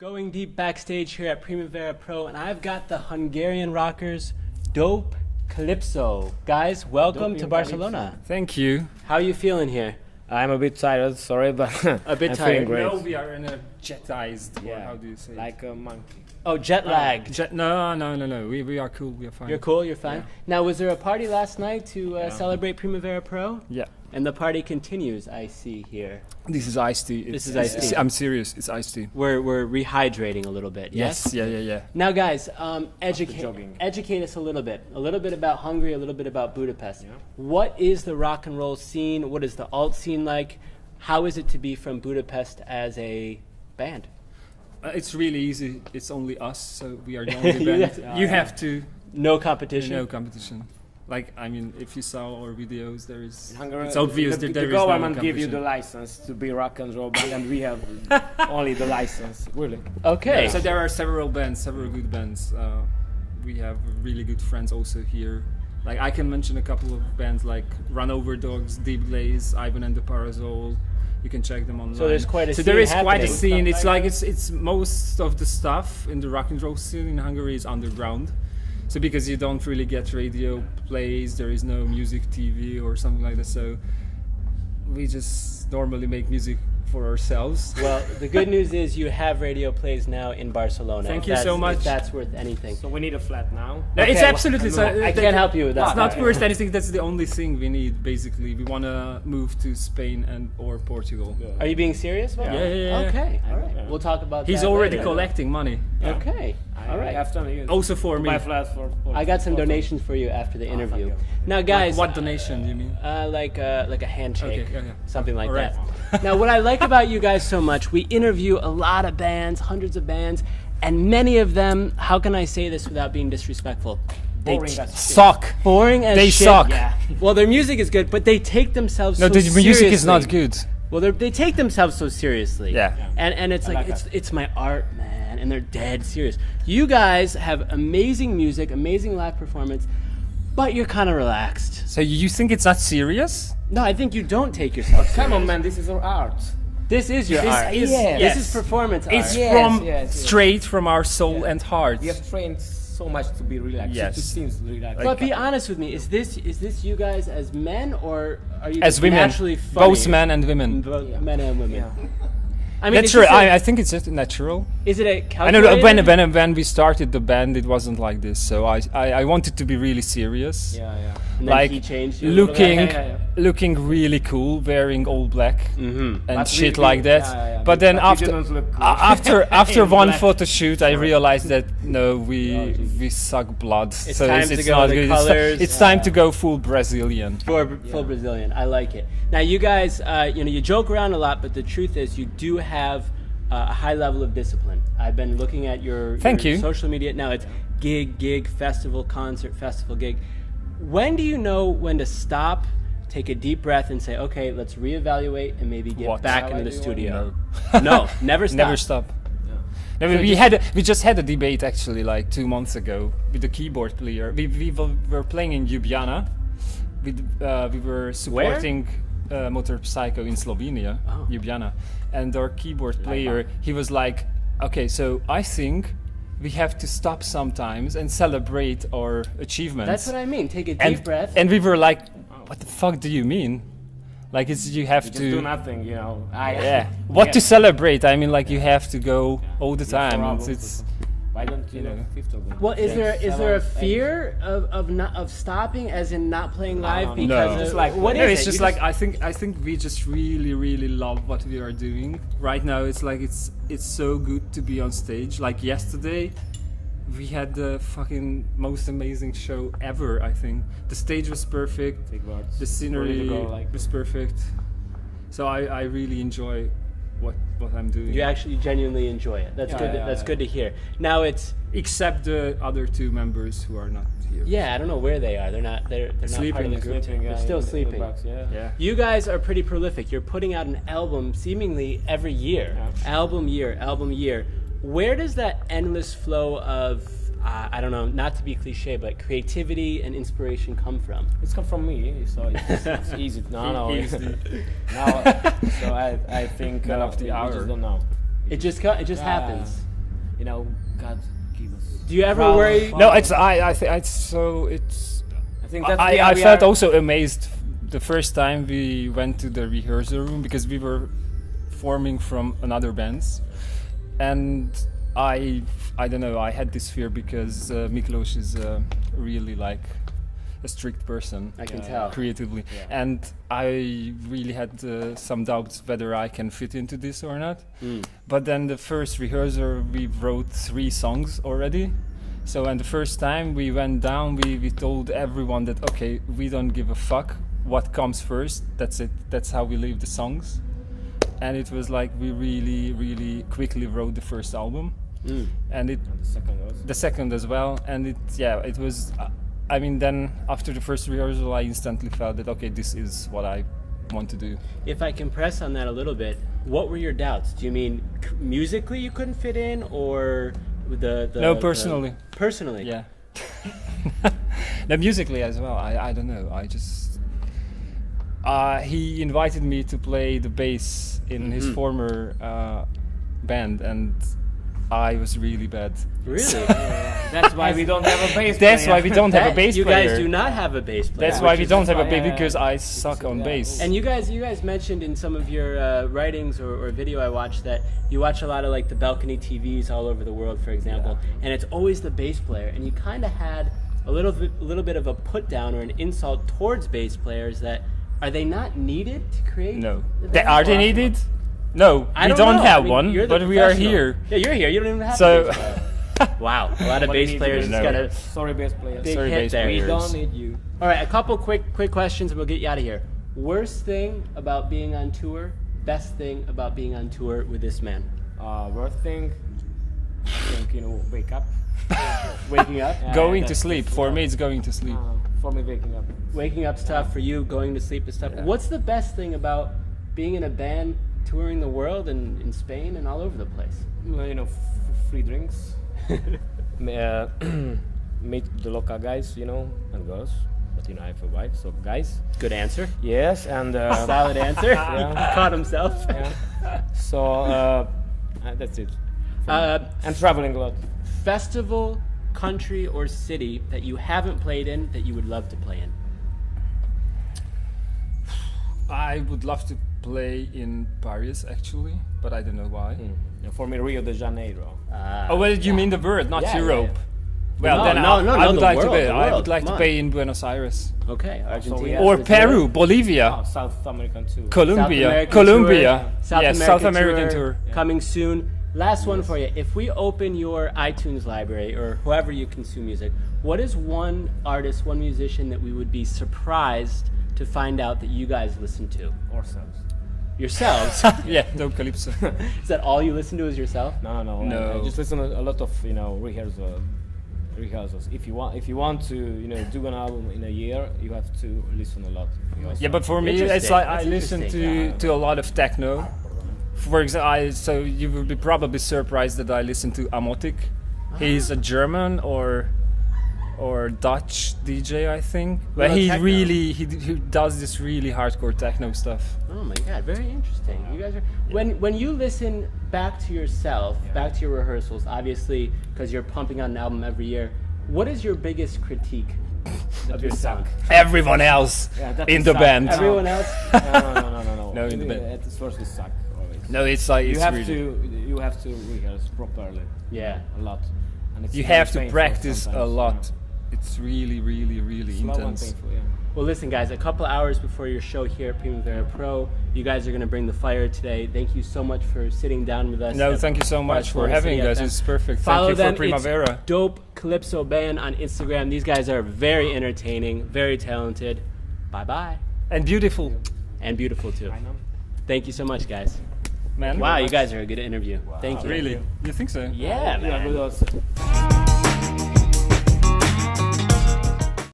Going deep backstage here at Primavera Pro, and I've got the Hungarian rockers, Dope Calypso. Guys, welcome to Barcelona. Thank you. How are you feeling here? I'm a bit tired, sorry, but A bit I'm tired. feeling great. No, we are energized. Yeah, Or how do you say? like a monkey. Oh, jet lagged. No. We are cool. We are fine. You're cool, you're fine. Yeah. Now, was there a party last night to celebrate Primavera Pro? Yeah. And the party continues, I see here. This is iced tea. This is iced tea. I'm serious. It's iced tea. We're rehydrating a little bit, yes? Yeah. Now, guys, jogging. educate us a little bit about Hungary, a little bit about Budapest. Yeah. What is the rock and roll scene? What is the alt scene like? How is it to be from Budapest as a band? It's really easy. It's only us, so we are the only band. You have to. No competition. No competition. Like, I mean, if you saw our videos, there is. In Hungary, It's obvious the, that the there is no government give you competition. the license to be rock and roll band, and we have only the license. Really? Okay. So there are several bands, several good bands. We have really good friends also here. Like, I can mention a couple of bands like Run Over Dogs, Deep Glaze, Ivan and the Parasol. You can check them online. So there's quite a So scene there is quite a happening. scene. It's like it's most of the stuff in the rock and roll scene in Hungary is underground. So because you don't really get radio plays, there is no music TV or something like that. So we just normally make music for ourselves. Well, the good news is you have radio plays now in Barcelona. Thank If you so that's- much. If that's worth anything. So we need a flat now. No, it's Okay, absolutely. So, I can't help you with that. It's not worth anything. That's the only thing we need. Basically, we want to move to Spain and or Portugal. Are you being serious about Yeah, that? yeah, yeah. Okay, all right. Yeah. We'll talk about He's that already later. collecting money. Okay, all I right. have to use Also for me. my flat for. I got some donations for you after the interview. thank you. Now, guys, What donation you mean? like a handshake, Okay, yeah. something like All right. that. Now, what I like about you guys so much, we interview a lot of bands, hundreds of bands, and many of them. How can I say this without being disrespectful? They Boring as shit. Suck. boring as They shit. suck. Yeah. Well, their music is good, but they take themselves No, so the seriously. music is not good. Well, they take themselves so seriously. Yeah. And it's like, like it's my art, man, and they're dead serious. You guys have amazing music, amazing live performance, but you're kind of relaxed. So you think it's not serious? No, I think you don't take yourself Come serious. on, man, this is our art. This is your This art. is- This yes. is performance It's art. Yes, from yes. straight from our soul and heart. We have trained so much to be relaxed. Yes. To seem relaxed. But be honest with me, is this you guys as men, or are you As just women, naturally funny? both men and women. Both Yeah. men and women. Yeah. I mean, Natural. is I think it's just natural. is it a I know calculated? when we started the band, it wasn't like this. So I wanted to be really serious. Yeah. And then Like he changed you a little bit? looking Yeah. looking really cool, wearing all black Mhm. and But shit we- like that. yeah. But then But you after didn't look cool. after In one black. photo shoot, I realized that no, Oh, we suck blood. It's so time it's, to it's go not the good. colours. It's time to go full Brazilian. Full Brazilian. I like it. Now, you guys, you joke around a lot, but the truth is, you do have a high level of discipline. I've been looking at your Thank you. social media. Now it's gig, festival, concert, festival, gig. When do you know when to stop, take a deep breath, and say, okay, let's reevaluate and maybe get What? back How into I the do studio? No. No, never stop. Never stop. No, we just had a debate actually like 2 months ago with the keyboard player. We were playing in Ljubljana. We were supporting Motor Psycho in Slovenia, Oh. Ljubljana, and our keyboard player, he was like, "Okay, so I think we have to stop sometimes and celebrate our achievements." That's what I mean. Take a deep breath. And we were like, "What the fuck do you mean? Like, you have Just to do nothing, you know. yeah. What to celebrate? I mean, like you have to go all the time. It's Why don't you know 50 of them? Well, is there a 7, 8. fear of stopping, as in not playing live no. because No. of Just like- what no, is it's it? just You like I think we just really love what we are doing right now. It's like it's so good to be on stage. Like yesterday, we had the fucking most amazing show ever. I think the stage was perfect. Big words. The scenery Ready to go, like- was perfect. So I really enjoy what I'm doing. You actually genuinely enjoy it. That's Yeah, good. yeah, That's yeah. good to hear. Now it's Except the other 2 members who are not here. I don't know where they are. They're not not Sleeping. part of the group. Sleeping, They're still in the sleeping. box, yeah. Yeah. You guys are pretty prolific. You're putting out an album seemingly every year. Yeah. Album year. Where does that endless flow of I don't know, not to be cliche, but creativity and inspiration come from? It's come from me, so it's easy. No. Easy. Now, so I think Man of the we hour. just don't know. It just happens. God give us. Do you ever proud- worry? No, I think it's so it's. I think that's I felt also amazed the first time we went to the rehearsal room because we were forming from another bands, and I don't know, I had this fear because Miklos is really like a strict person. I can tell. Creatively, Yeah. and I really had some doubts whether I can fit into this or not. But then the first rehearsal we wrote 3 songs already. So and the first time we went down, we told everyone that okay, we don't give a fuck what comes first. That's it. That's how we leave the songs. And it was like we really quickly wrote the first album, and it The second was. the second as well. And it was. I mean, then after the first rehearsal, I instantly felt that okay, this is what I want to do. If I can press on that a little bit, what were your doubts? Do you mean musically you couldn't fit in, or the No, personally. Personally. Yeah. No, musically as well. I don't know. I just he invited me to play the bass in his former band, and I was really bad. Really? That's why we don't have a bass That's player. why we don't have a bass you player. guys do not have a bass player. That's why which we is- don't have a why, bass because I suck on yeah. bass. And you guys mentioned in some of your writings or video I watched that you watch a lot of like the balcony TVs all over the world, for example, and it's always the bass player. And you kind of had a little bit of a put down or an insult towards bass players. That are they not needed to create? No. the band? Are they needed? No, I we don't don't know. have I mean, one, you're the but we are professional. here. Yeah, you're here. You don't even have So- a bass player. Wow, a lot of What do you bass need to players do? just No. got a Sorry, bass player. big Sorry, hit bass there. We players. don't need you. All right, a couple quick questions and we'll get you out of here. Worst thing about being on tour, best thing about being on tour with this man? Worst thing, I think wake up. Waking up? Yeah, Going to that's- sleep. that's- For me, it's going to sleep. For me, waking up. Waking up's tough for you, going to sleep is tough. Yeah. What's the best thing about being in a band touring the world and in Spain and all over the place? Well, free drinks. Meet the local guys, and girls. But I have a wife, so guys. Good answer. Yes, and Solid answer. Yeah. Caught himself. yeah. So that's it. And traveling a lot. Festival, country, or city that you haven't played in that you would love to play in? I would love to play in Paris actually, but I don't know why. For me, Rio de Janeiro. Oh well, you mean the word, not Yeah, yeah, Europe. yeah. Well, No, then no, I would the like world, to play. the I world, would like come to on. play in Buenos Aires Okay, Argentina. we have- or Brazil. Peru, Bolivia, Oh, South American too. Colombia, American Colombia. tour, South Yes, American South American tour. coming soon. Last one for you. If we open your iTunes library or whoever you consume music, what is one artist, one musician that we would be surprised to find out that you guys listen to? Ourselves. Yourselves? Yeah, no Calypso. Is that all you listen to is yourself? No. No. I just listen to a lot of rehearsals. If you want to do an album in a year, you have to listen a lot. Yeah, but for me, it's Interesting. like I That's listen interesting. to a lot of techno. For example, so you will be probably surprised that I listen to Amotic. He's a German or Dutch DJ, I think. But Well, he techno. really he does this really hardcore techno stuff. Oh my god, very interesting. You guys are when you listen back to yourself, back to your rehearsals, obviously because you're pumping out an album every year. What is your biggest critique of your sound? Everyone else Yeah, that in is the suck. band. Everyone else? No. No, in the band. At first, we suck always. No, it's like You it's have really, you have to rehearse properly Yeah. a lot. And it's you very have to painful practice a sometimes, lot. It's really Slow and intense. painful, yeah. Well, listen, guys, a couple hours before your show here at Primavera Pro, you guys are going to bring the fire today. Thank you so much for sitting down with us. No, at thank you so much for Barcelona having City us. FM. It's perfect. Follow Thank you them. for Primavera. It's Dope Calypso Band on Instagram. These guys are very entertaining, very talented. Bye-bye. And beautiful, And beautiful, too. I know. Thank you so much, guys. man. Wow, you guys are a good interview. Thank you. Really? You think so? Yeah, You are man. good also.